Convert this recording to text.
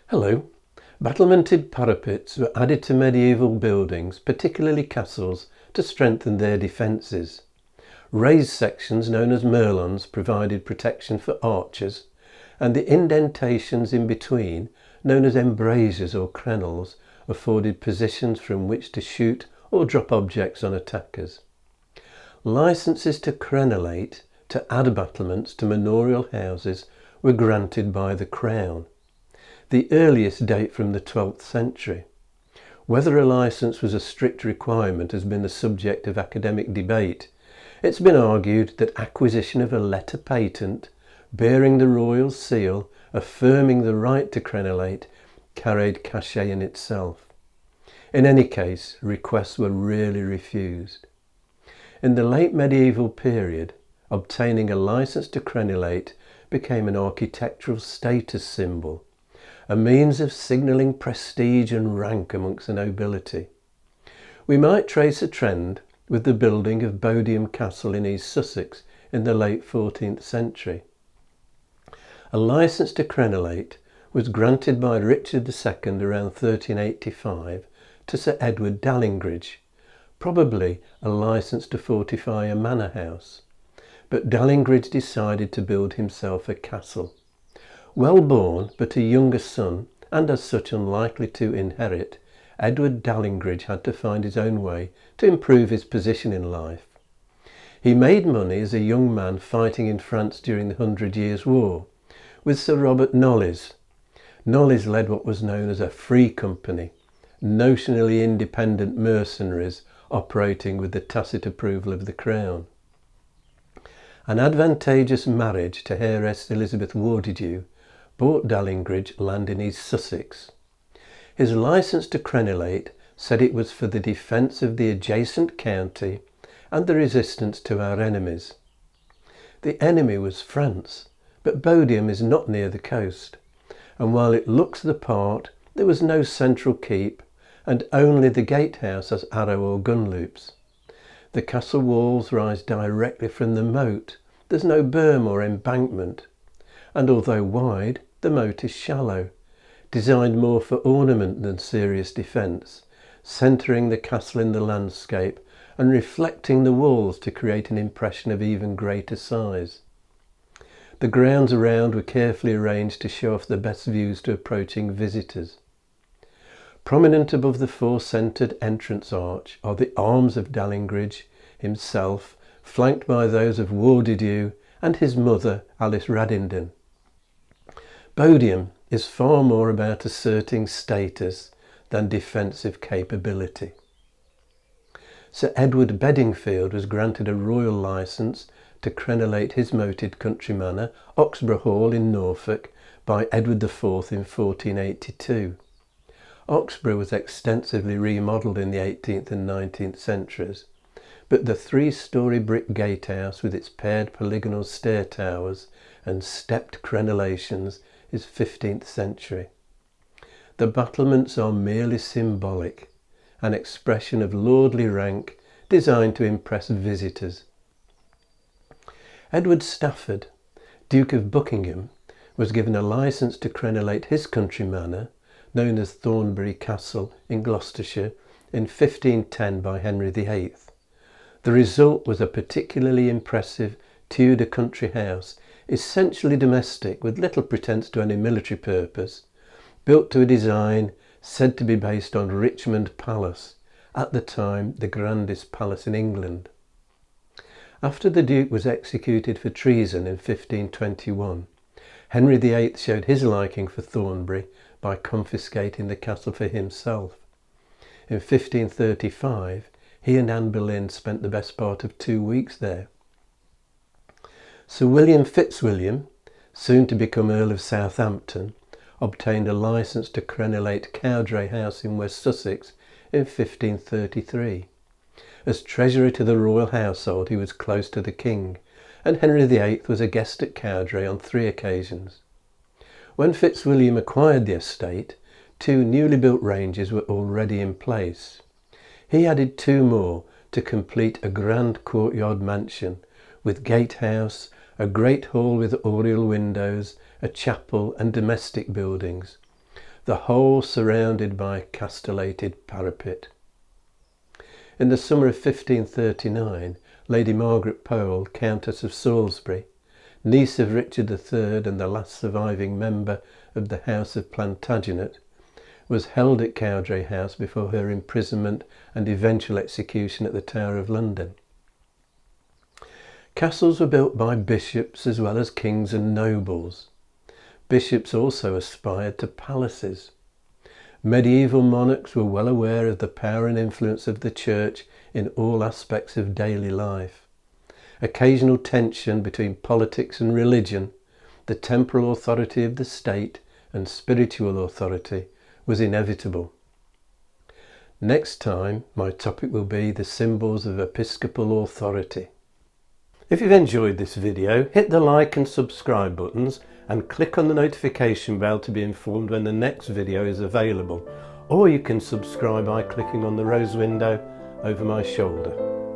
Hello. Battlemented parapets were added to medieval buildings, particularly castles, to strengthen their defences. Raised sections known as merlons provided protection for archers, and the indentations in between, known as embrasures or crenels, afforded positions from which to shoot or drop objects on attackers. Licences to crenelate, to add battlements to manorial houses, were granted by the Crown. The earliest date from the 12th century. Whether a licence was a strict requirement has been the subject of academic debate. It's been argued that acquisition of a letter patent, bearing the royal seal, affirming the right to crenelate, carried cachet in itself. In any case, requests were rarely refused. In the late medieval period, obtaining a licence to crenelate became an architectural status symbol, a means of signalling prestige and rank amongst the nobility. We might trace a trend with the building of Bodiam Castle in East Sussex in the late 14th century. A licence to crenelate was granted by Richard II around 1385 to Sir Edward Dallingridge, probably a licence to fortify a manor house, but Dallingridge decided to build himself a castle. Well born, but a younger son, and as such unlikely to inherit, Edward Dallingridge had to find his own way to improve his position in life. He made money as a young man fighting in France during the 100 Years' War, with Sir Robert Knollys. Knollys led what was known as a free company, notionally independent mercenaries operating with the tacit approval of the Crown. An advantageous marriage to heiress Elizabeth Wardidew bought Dallingridge land in East Sussex. His licence to crenelate said it was for the defence of the adjacent county and the resistance to our enemies. The enemy was France, but Bodiam is not near the coast, and while it looks the part, there was no central keep, and only the gatehouse has arrow or gun loops. The castle walls rise directly from the moat. There's no berm or embankment, and although wide, the moat is shallow, designed more for ornament than serious defence, centering the castle in the landscape and reflecting the walls to create an impression of even greater size. The grounds around were carefully arranged to show off the best views to approaching visitors. Prominent above the four-centred entrance arch are the arms of Dallingridge himself, flanked by those of Wardidew and his mother Alice Radindon. Bodiam is far more about asserting status than defensive capability. Sir Edward Bedingfield was granted a royal licence to crenelate his moated country manor, Oxburgh Hall in Norfolk, by Edward IV in 1482. Oxburgh was extensively remodelled in the 18th and 19th centuries, but the three-storey brick gatehouse with its paired polygonal stair towers and stepped crenellations is 15th century. The battlements are merely symbolic, an expression of lordly rank designed to impress visitors. Edward Stafford, Duke of Buckingham, was given a licence to crenelate his country manor, known as Thornbury Castle in Gloucestershire, in 1510 by Henry VIII. The result was a particularly impressive Tudor country house, essentially domestic with little pretence to any military purpose, built to a design said to be based on Richmond Palace, at the time the grandest palace in England. After the Duke was executed for treason in 1521, Henry VIII showed his liking for Thornbury by confiscating the castle for himself. In 1535, he and Anne Boleyn spent the best part of 2 weeks there. Sir William Fitzwilliam, soon to become Earl of Southampton, obtained a licence to crenelate Cowdray House in West Sussex in 1533. As treasurer to the royal household, he was close to the king, and Henry VIII was a guest at Cowdray on 3 occasions. When Fitzwilliam acquired the estate, 2 newly built ranges were already in place. He added 2 more to complete a grand courtyard mansion with gatehouse, a great hall with oriel windows, a chapel and domestic buildings. the whole surrounded by a castellated parapet. In the summer of 1539, Lady Margaret Pole, Countess of Salisbury, niece of Richard III and the last surviving member of the House of Plantagenet, was held at Cowdray House before her imprisonment and eventual execution at the Tower of London. Castles were built by bishops as well as kings and nobles. Bishops also aspired to palaces. Medieval monarchs were well aware of the power and influence of the church in all aspects of daily life. Occasional tension between politics and religion, the temporal authority of the state and spiritual authority was inevitable. Next time, my topic will be the symbols of episcopal authority. If you've enjoyed this video, hit the like and subscribe buttons and click on the notification bell to be informed when the next video is available, or you can subscribe by clicking on the rose window over my shoulder.